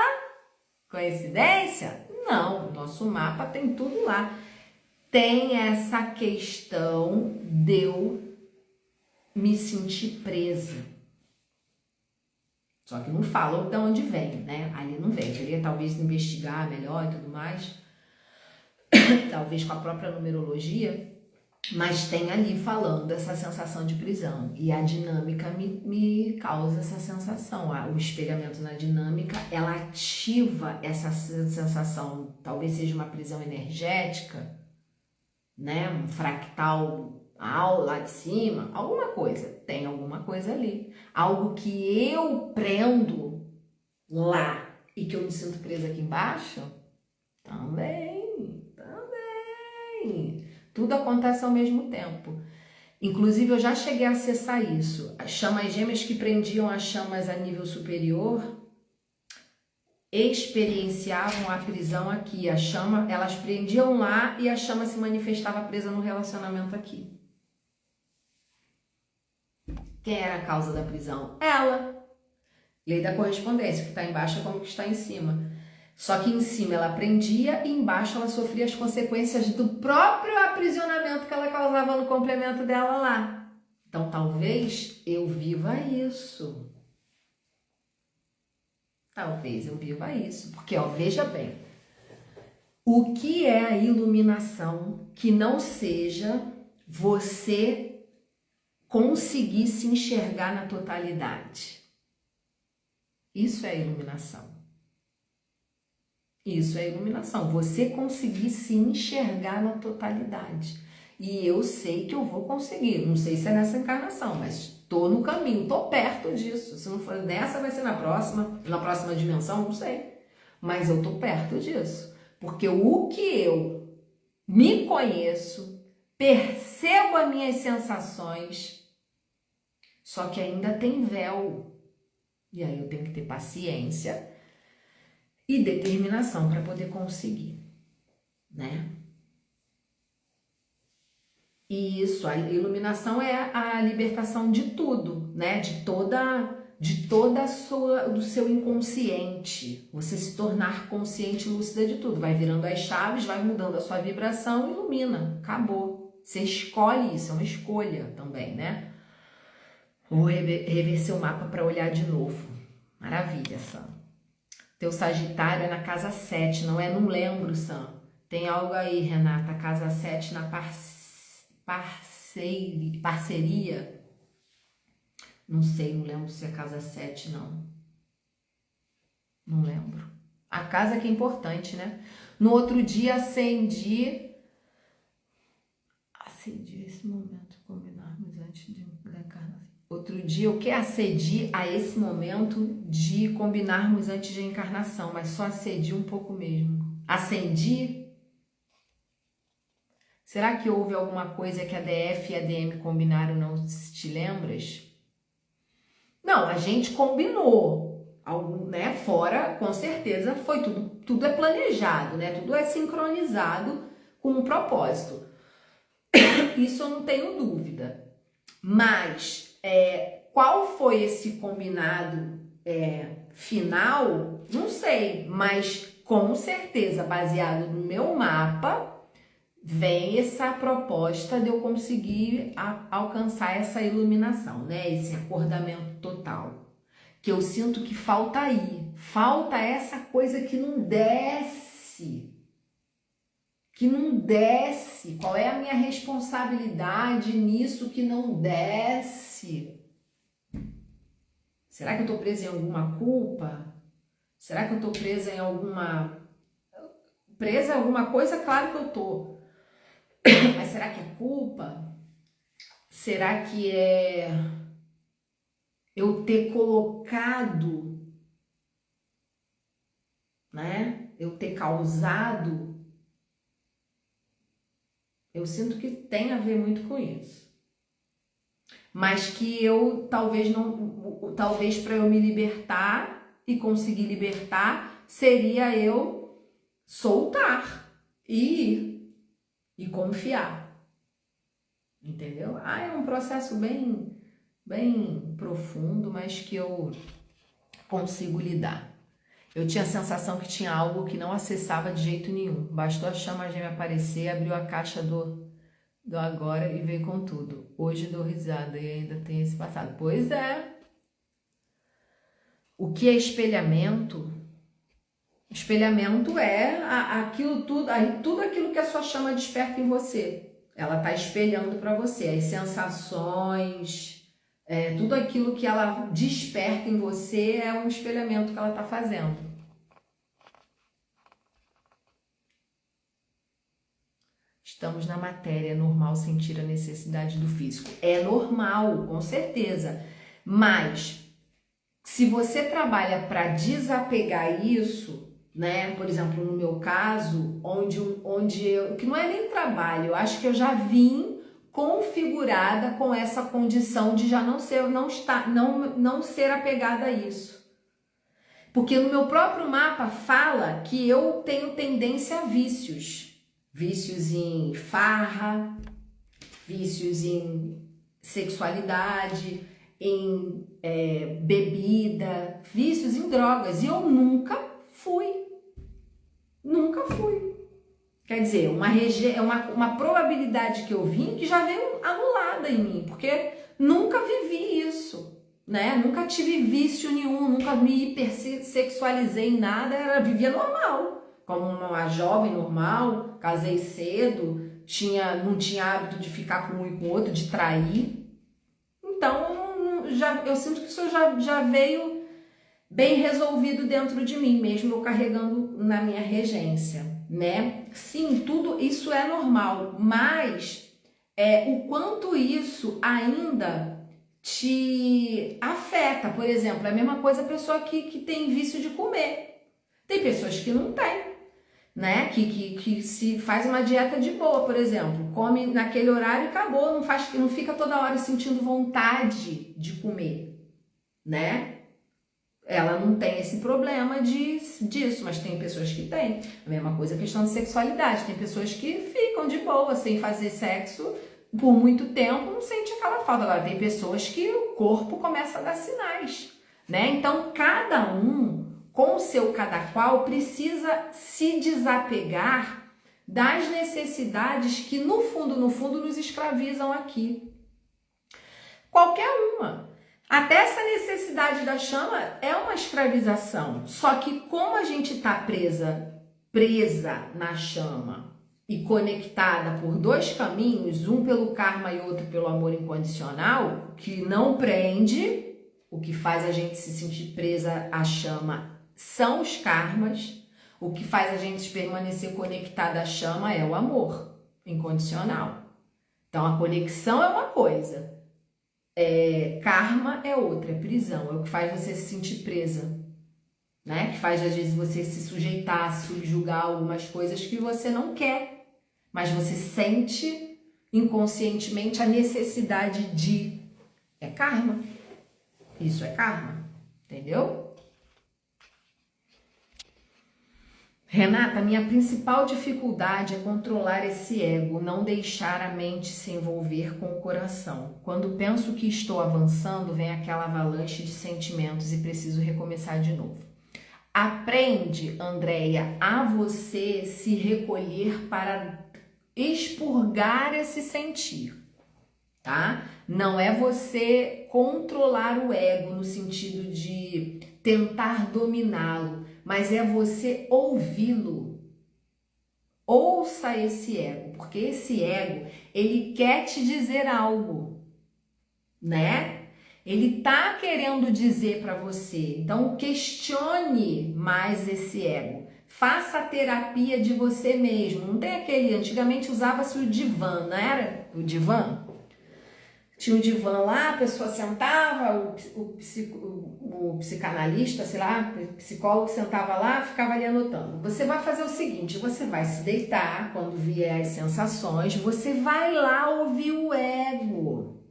coincidência? Não, o nosso mapa tem tudo lá. Tem essa questão de eu me sentir presa. Só que não falam de onde vem, né? Ali não vem. Queria talvez investigar melhor e tudo mais. Talvez com a própria numerologia. Mas tem ali falando dessa sensação de prisão. E a dinâmica me causa essa sensação. O espelhamento na dinâmica, ela ativa essa sensação. Talvez seja uma prisão energética, né? Um fractal lá de cima, alguma coisa. Tem alguma coisa ali. Algo que eu prendo lá e que eu me sinto presa aqui embaixo, também. Tudo acontece ao mesmo tempo. Inclusive, eu já cheguei a acessar isso. As chamas gêmeas que prendiam as chamas a nível superior experienciavam a prisão aqui. A chama, elas prendiam lá e a chama se manifestava presa no relacionamento aqui. Quem era a causa da prisão? Ela. Lei da correspondência, que está embaixo é como que está em cima. Só que em cima ela prendia e embaixo ela sofria as consequências do próprio aprisionamento que ela causava no complemento dela lá. Então talvez eu viva isso. Talvez eu viva isso. Porque, ó, veja bem, o que é a iluminação que não seja você conseguir se enxergar na totalidade? Isso é iluminação. Isso é iluminação. Você conseguir se enxergar na totalidade. E eu sei que eu vou conseguir. Não sei se é nessa encarnação, mas tô no caminho, tô perto disso. Se não for nessa, vai ser na próxima dimensão, não sei. Mas eu tô perto disso. Porque o que eu me conheço, percebo as minhas sensações, só que ainda tem véu. E aí eu tenho que ter paciência e determinação para poder conseguir, né? E isso, a iluminação é a libertação de tudo, né? De toda do seu inconsciente. Você se tornar consciente e lúcida de tudo. Vai virando as chaves, vai mudando a sua vibração, ilumina. Acabou. Você escolhe isso, é uma escolha também, né? Vou rever seu mapa para olhar de novo. Maravilha, Sam. Teu Sagitário é na casa 7, não é? Não lembro, Sam. Tem algo aí, Renata. Casa 7 na parceria. Não sei, não lembro se é casa 7, não. Não lembro. A casa que é importante, né? No outro dia acendi esse momento, combinarmos antes da encarnação. Outro dia eu que acedi a esse momento de combinarmos antes de encarnação, mas só acedi um pouco mesmo. Acendi? Será que houve alguma coisa que a DF e a DM combinaram, não te lembras? Não, a gente combinou, né? Fora, com certeza, foi tudo é planejado, né? Tudo é sincronizado com um propósito. Isso eu não tenho dúvida. Mas qual foi esse combinado final? Não sei, mas com certeza, baseado no meu mapa, vem essa proposta de eu conseguir alcançar essa iluminação, né? Esse acordamento total. Que eu sinto que falta aí. Falta essa coisa que não desce. Que não desce. Qual é a minha responsabilidade nisso que não desce? Será que eu tô presa em alguma culpa? Será que eu tô presa em alguma... Presa em alguma coisa? Claro que eu tô. Mas será que é culpa? Será que é eu ter colocado, né? Eu ter causado? Eu sinto que tem a ver muito com isso. Mas que eu talvez para eu me libertar e conseguir libertar, seria eu soltar e ir. E confiar, entendeu? É um processo bem profundo, mas que eu consigo lidar. Eu tinha a sensação que tinha algo que não acessava de jeito nenhum. Bastou a chama gêmea aparecer, abriu a caixa do agora e veio com tudo. Hoje dou risada e ainda tem esse passado. Pois é. O que é espelhamento? Espelhamento é tudo aquilo que a sua chama desperta em você. Ela está espelhando para você as sensações, tudo aquilo que ela desperta em você é um espelhamento que ela está fazendo. Estamos na matéria, é normal sentir a necessidade do físico. É normal, com certeza. Mas se você trabalha para desapegar isso, né? Por exemplo, no meu caso, onde eu, que não é nem trabalho, eu acho que eu já vim configurada com essa condição de já não ser apegada a isso. Porque no meu próprio mapa fala que eu tenho tendência a vícios. Vícios em farra, vícios em sexualidade, em bebida, vícios em drogas. E eu nunca fui. Nunca fui. Quer dizer, uma probabilidade que eu vim que já veio anulada em mim, porque nunca vivi isso, né? Nunca tive vício nenhum, nunca me hipersexualizei em nada, vivia normal. Como uma jovem normal, casei cedo, não tinha hábito de ficar com um e com o outro, de trair. Então, eu sinto que isso já veio bem resolvido dentro de mim, mesmo eu carregando na minha regência, né? Sim, tudo isso é normal, mas o quanto isso ainda te afeta. Por exemplo, é a mesma coisa a pessoa que tem vício de comer. Tem pessoas que não têm, né? Que se faz uma dieta de boa, por exemplo, come naquele horário e acabou, não fica toda hora sentindo vontade de comer, né? Ela não tem esse problema disso, mas tem pessoas que têm. A mesma coisa a questão de sexualidade, tem pessoas que ficam de boa sem fazer sexo por muito tempo, não sente aquela falta. Agora tem pessoas que o corpo começa a dar sinais, né? Então cada um com o seu cada qual, precisa se desapegar das necessidades que no fundo nos escravizam aqui. Qualquer uma. Até essa necessidade da chama é uma escravização. Só que como a gente está presa na chama e conectada por dois caminhos, um pelo karma e outro pelo amor incondicional, que não prende, o que faz a gente se sentir presa à chama são os karmas, o que faz a gente permanecer conectada à chama é o amor incondicional. Então a conexão é uma coisa, karma é outra, é prisão, é o que faz você se sentir presa, né? Que faz às vezes você se sujeitar, subjugar algumas coisas que você não quer, mas você sente inconscientemente a necessidade de. É karma. Isso é karma, entendeu? Renata, minha principal dificuldade é controlar esse ego, não deixar a mente se envolver com o coração. Quando penso que estou avançando, vem aquela avalanche de sentimentos e preciso recomeçar de novo. Aprende, Andréia, a você se recolher para expurgar esse sentir, tá? Não é você controlar o ego no sentido de tentar dominá-lo, mas é você ouvi-lo. Ouça esse ego, porque esse ego, ele quer te dizer algo, né? Ele tá querendo dizer para você. Então, questione mais esse ego. Faça a terapia de você mesmo. Não tem aquele... Antigamente usava-se o divã, não era? O divã? Tinha um divã lá, a pessoa sentava, o psicanalista, sei lá, o psicólogo sentava lá, ficava ali anotando. Você vai fazer o seguinte, você vai se deitar, quando vier as sensações, você vai lá ouvir o ego.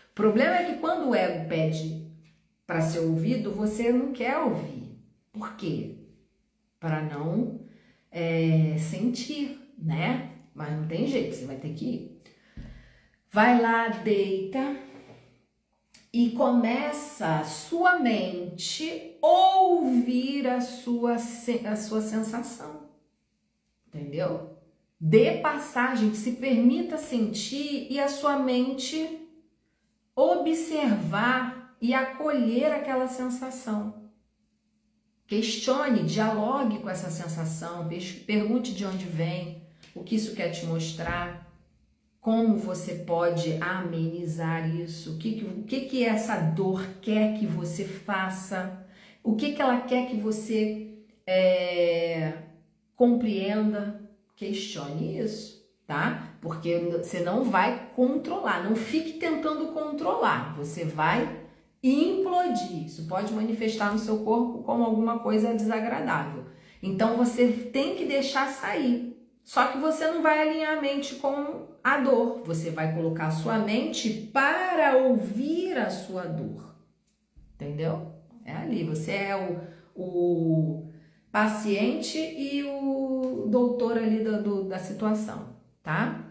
O problema é que quando o ego pede para ser ouvido, você não quer ouvir. Por quê? Para não sentir, né? Mas não tem jeito, você vai ter que ir. Vai lá, deita e começa a sua mente ouvir a sua sensação, entendeu? Dê passagem, se permita sentir e a sua mente observar e acolher aquela sensação. Questione, dialogue com essa sensação, pergunte de onde vem, o que isso quer te mostrar. Como você pode amenizar isso? O que essa dor quer que você faça? O que ela quer que você compreenda? Questione isso, tá? Porque você não vai controlar, não fique tentando controlar, você vai implodir. Isso pode manifestar no seu corpo como alguma coisa desagradável. Então você tem que deixar sair. Só que você não vai alinhar a mente com a dor, você vai colocar a sua mente para ouvir a sua dor. Entendeu? É ali, você é o paciente e o doutor ali da situação, tá?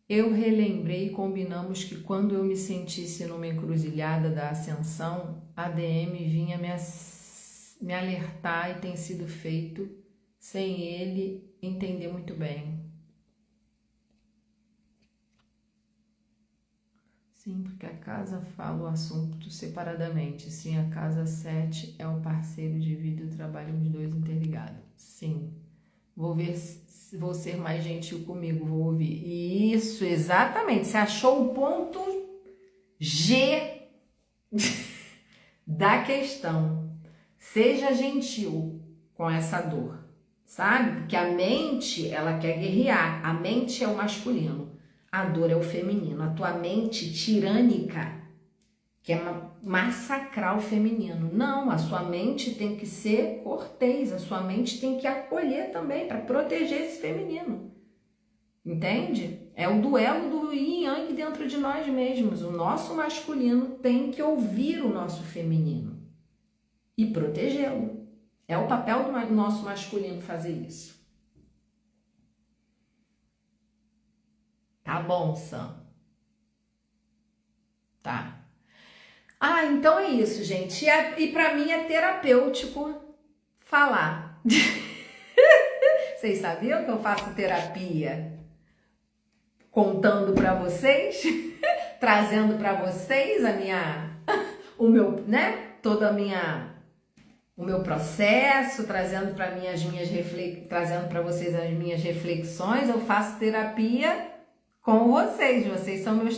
Eu relembrei e combinamos que quando eu me sentisse numa encruzilhada da ascensão, a DM vinha me alertar e tem sido feito sem ele entender muito bem. Sim, porque a casa fala o assunto separadamente. Sim, a casa 7 é o parceiro de vida e o trabalho os dois interligados. Sim, vou ser mais gentil comigo, vou ouvir. Isso, exatamente. Você achou o ponto G da questão. Seja gentil com essa dor, sabe? Porque a mente, ela quer guerrear. A mente é o masculino. A dor é o feminino. A tua mente tirânica quer massacrar o feminino. Não, a sua mente tem que ser cortês, a sua mente tem que acolher também para proteger esse feminino. Entende? É o duelo do yin e yang dentro de nós mesmos. O nosso masculino tem que ouvir o nosso feminino e protegê-lo. É o papel do nosso masculino fazer isso. Tá bom, Sam? Tá. Ah, então é isso, gente. E pra mim é terapêutico falar. Vocês sabiam que eu faço terapia contando pra vocês, trazendo pra vocês o meu, né? O meu processo, trazendo para trazendo para vocês as minhas reflexões. Eu faço terapia com vocês são meus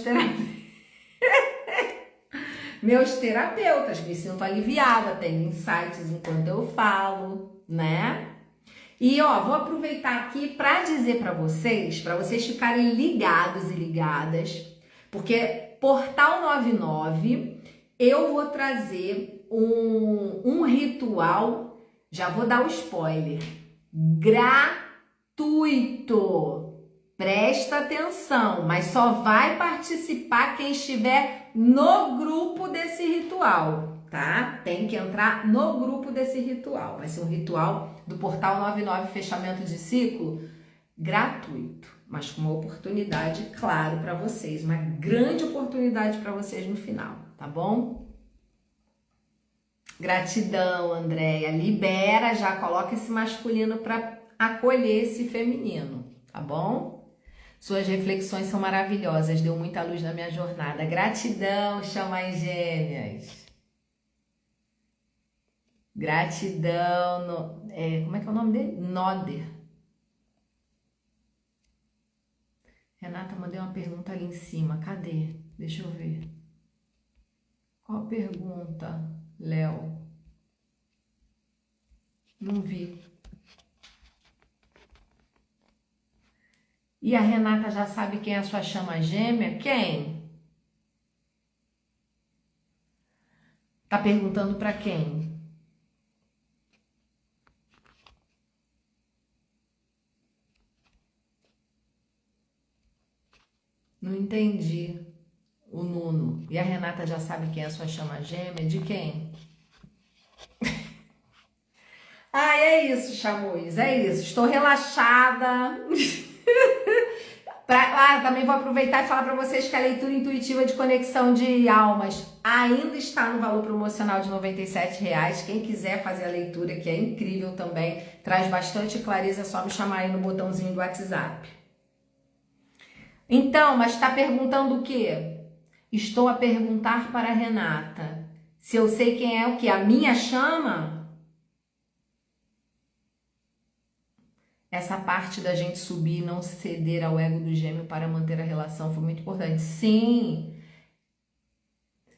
terapeutas, me sinto aliviada, tenho insights enquanto eu falo, né? E ó, vou aproveitar aqui para dizer para vocês ficarem ligados e ligadas, porque Portal 99 eu vou trazer um ritual, já vou dar o spoiler, gratuito. Presta atenção, mas só vai participar quem estiver no grupo desse ritual, tá? Tem que entrar no grupo desse ritual. Vai ser um ritual do Portal 99, fechamento de ciclo, gratuito, mas com uma oportunidade, claro, para vocês, uma grande oportunidade para vocês no final, tá bom? Gratidão, Andréia. Libera, já coloca esse masculino para acolher esse feminino, tá bom? Suas reflexões são maravilhosas, deu muita luz na minha jornada. Gratidão, Chamais Gêmeas. Gratidão, como é que é o nome dele? Noder. Renata, mandei uma pergunta ali em cima, cadê? Deixa eu ver. Qual a pergunta, Léo? Não vi. E a Renata já sabe quem é a sua chama gêmea? Quem? Tá perguntando para quem? Não entendi. O Nuno. E a Renata já sabe quem é a sua chama gêmea? De quem? Ah, é isso, Chamuz. É isso. Estou relaxada. Também vou aproveitar e falar para vocês que a leitura intuitiva de conexão de almas ainda está no valor promocional de R$ 97,00. Quem quiser fazer a leitura, que é incrível também, traz bastante clareza, é só me chamar aí no botãozinho do WhatsApp. Então, mas está perguntando o quê? Estou a perguntar para a Renata se eu sei quem é o quê? A minha chama? Essa parte da gente subir e não ceder ao ego do gêmeo para manter a relação foi muito importante.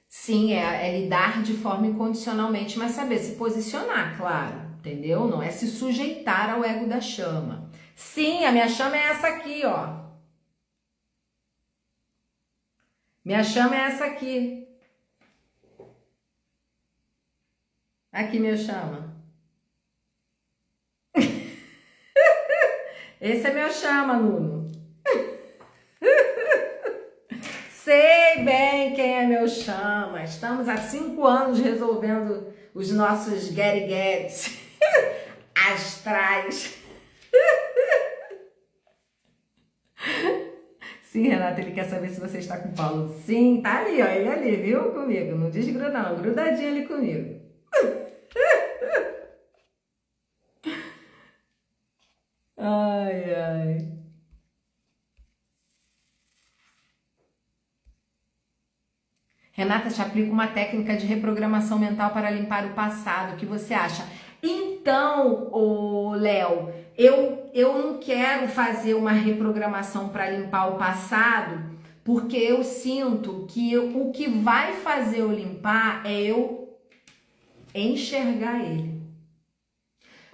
Sim, é lidar de forma incondicionalmente, mas saber se posicionar, claro. entendeu? Não é se sujeitar ao ego da chama. Sim, a minha chama é essa aqui, ó. Minha chama é essa aqui. Aqui, meu chama. Esse é meu chama, Nuno. Sei bem quem é meu chama. Estamos há 5 anos resolvendo os nossos get-gets astrais. Sim, Renata, ele quer saber se você está com o Paulo. Sim, tá ali, ó. Ele ali, viu? Comigo. Não desgruda, não. Grudadinho ali comigo. Ai, ai. Renata, te aplica uma técnica de reprogramação mental para limpar o passado. O que você acha? Então, Léo, eu não quero fazer uma reprogramação para limpar o passado, porque eu sinto que o que vai fazer eu limpar é eu enxergar ele.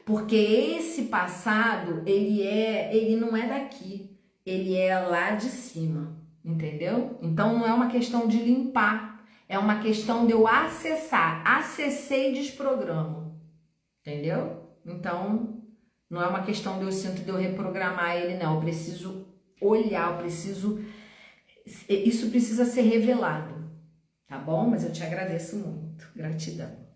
Porque esse passado, ele não é daqui, ele é lá de cima, entendeu? Então não é uma questão de limpar, é uma questão de eu acessar. Acessei e desprogramo, entendeu? Então não é uma questão de eu sinto de eu reprogramar ele, não. Eu preciso olhar, isso precisa ser revelado, tá bom? Mas eu te agradeço muito, gratidão.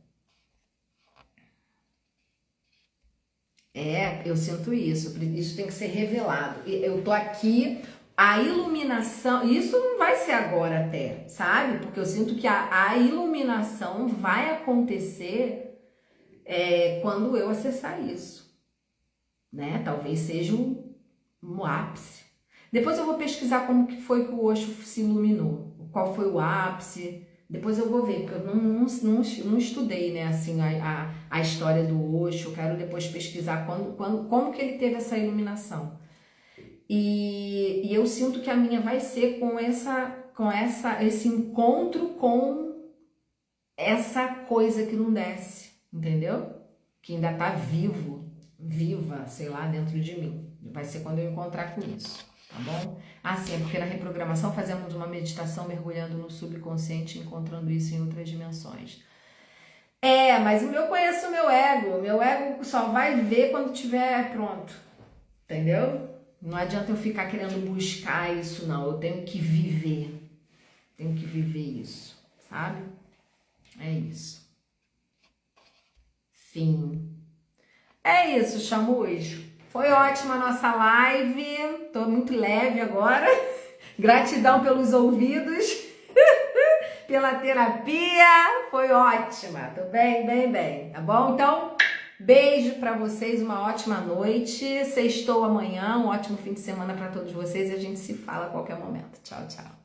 Eu sinto isso tem que ser revelado. Eu tô aqui, a iluminação, isso não vai ser agora até, sabe? Porque eu sinto que a iluminação vai acontecer quando eu acessar isso, né? Talvez seja um ápice. Depois eu vou pesquisar como que foi que o Osho se iluminou, qual foi o ápice. Depois eu vou ver, porque eu não estudei, né, assim, a história do Osho. Eu quero depois pesquisar como que ele teve essa iluminação. E eu sinto que a minha vai ser com esse encontro com essa coisa que não desce, entendeu? Que ainda tá viva, sei lá, dentro de mim. Vai ser quando eu encontrar com isso. Tá bom? Assim, porque na reprogramação fazemos uma meditação mergulhando no subconsciente, encontrando isso em outras dimensões. Mas eu conheço o meu ego só vai ver quando tiver pronto, entendeu? Não adianta eu ficar querendo buscar isso, não. Eu tenho que viver isso, sabe? É isso. Sim. É isso, Chamus. Foi ótima a nossa live, tô muito leve agora. Gratidão pelos ouvidos, pela terapia, foi ótima, tô bem, tá bom? Então, beijo pra vocês, uma ótima noite, sextou amanhã, um ótimo fim de semana pra todos vocês e a gente se fala a qualquer momento. Tchau, tchau.